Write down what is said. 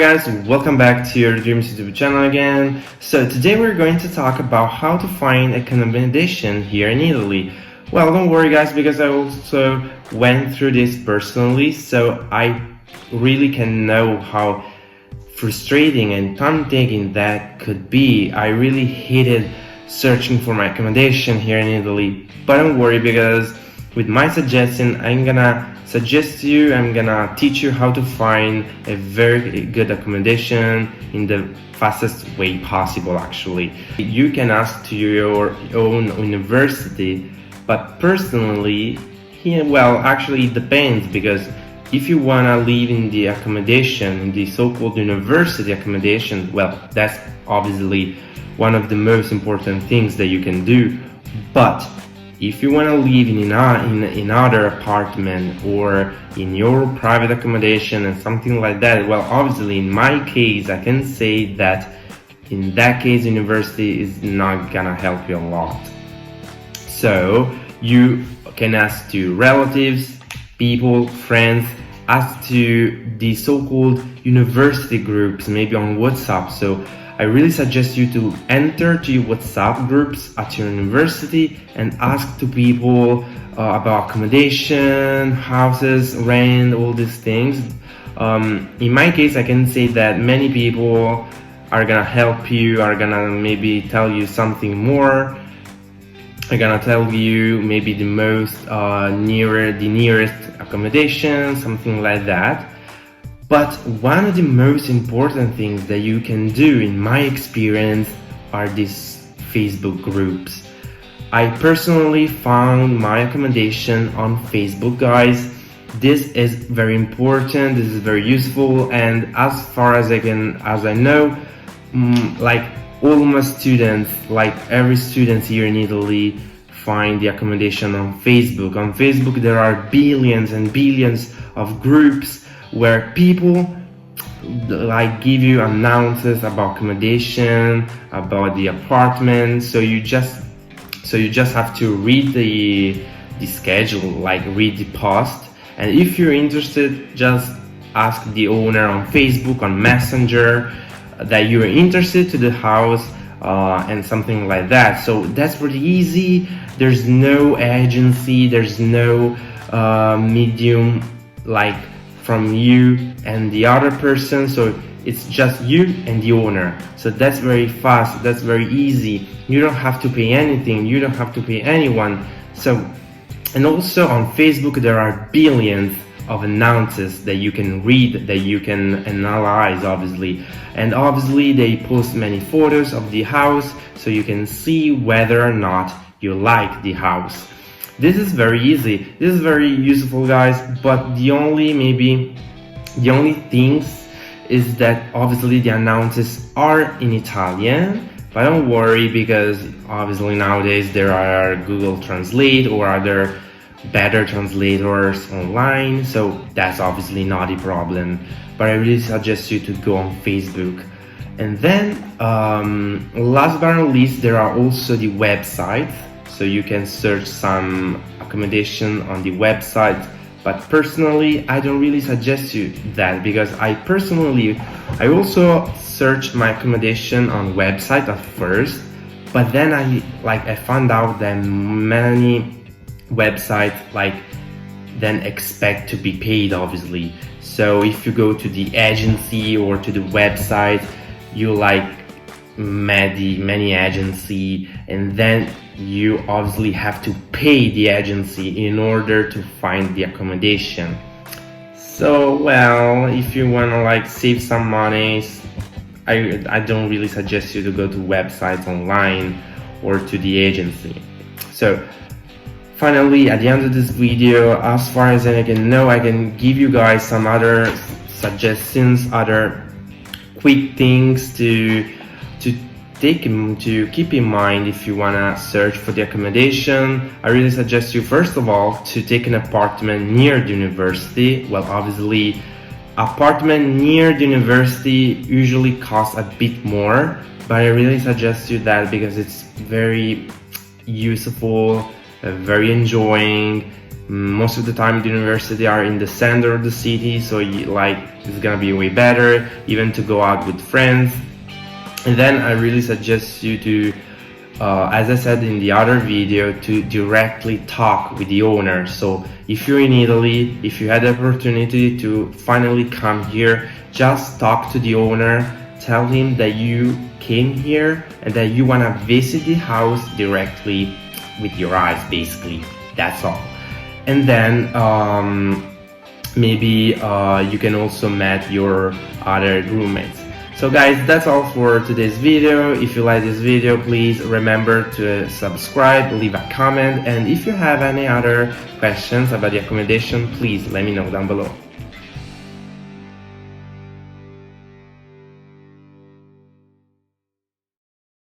Guys, welcome back to Eurodreams YouTube channel again. So today we're going to talk about how to find accommodation here in Italy. Well, don't worry guys, because I also went through this personally, so I really can know how frustrating and time-taking that could be. I really hated searching for my accommodation here in Italy, but don't worry, because with my suggestion, I'm gonna teach you how to find a very good accommodation in the fastest way possible. Actually, you can ask to your own university, but personally, actually it depends, because if you wanna live in the accommodation, in the so-called university accommodation, well, that's obviously one of the most important things that you can do. But if you want to live in another apartment or in your private accommodation and something like that, well, obviously in my case, I can say that in that case, university is not gonna help you a lot. So you can ask to relatives, people, friends, ask to the so-called university groups, maybe on WhatsApp. So I really suggest you to enter to WhatsApp groups at your university and ask to people about accommodation, houses, rent, all these things. In my case, I can say that many people are gonna help you, are gonna maybe tell you something more, are gonna tell you maybe the nearest accommodation, something like that. But one of the most important things that you can do, in my experience, are these Facebook groups. I personally found my accommodation on Facebook, guys. This is very important, this is very useful, and as far as I know, like all my students, like every student here in Italy, find the accommodation on Facebook. On Facebook there are billions and billions of groups where people like give you announcements about accommodation, about the apartment. So you just have to read the schedule, like read the post, and if you're interested, just ask the owner on Facebook, on Messenger, that you're interested to the house and something like that. So that's pretty easy. There's no agency, there's no medium like from you and the other person, so it's just you and the owner. So that's very fast, that's very easy. You don't have to pay anything, you don't have to pay anyone. So, and also on Facebook there are billions of announcements that you can read, that you can analyze, obviously. And obviously they post many photos of the house, so you can see whether or not you like the house. This is very easy, this is very useful, guys, but the only things is that obviously the announcements are in Italian, but don't worry, because obviously nowadays there are Google Translate or other better translators online, so that's obviously not a problem. But I really suggest you to go on Facebook. And then last but not least, there are also the websites. So you can search some accommodation on the website, but personally I don't really suggest you that, because I also searched my accommodation on website at first, but then I found out that many websites then expect to be paid, obviously. So if you go to the agency or to the website, you many agency, and then you obviously have to pay the agency in order to find the accommodation. So well, if you want to save some money, I don't really suggest you to go to websites online or to the agency. So finally, at the end of this video, as far as I can know, I can give you guys some other suggestions, other quick things to keep in mind if you wanna search for the accommodation. I really suggest you, first of all, to take an apartment near the university. Well, obviously, apartment near the university usually costs a bit more, but I really suggest you that because it's very useful, very enjoying, Most of the time the university are in the center of the city, so it's gonna be way better even to go out with friends. And then I really suggest you to, as I said in the other video, to directly talk with the owner. So if you're in Italy, if you had the opportunity to finally come here, just talk to the owner, tell him that you came here and that you want to visit the house directly with your eyes, basically. That's all. And then maybe you can also meet your other roommates. So guys, that's all for today's video. If you like this video, please remember to subscribe, leave a comment, and if you have any other questions about the accommodation, please let me know down below.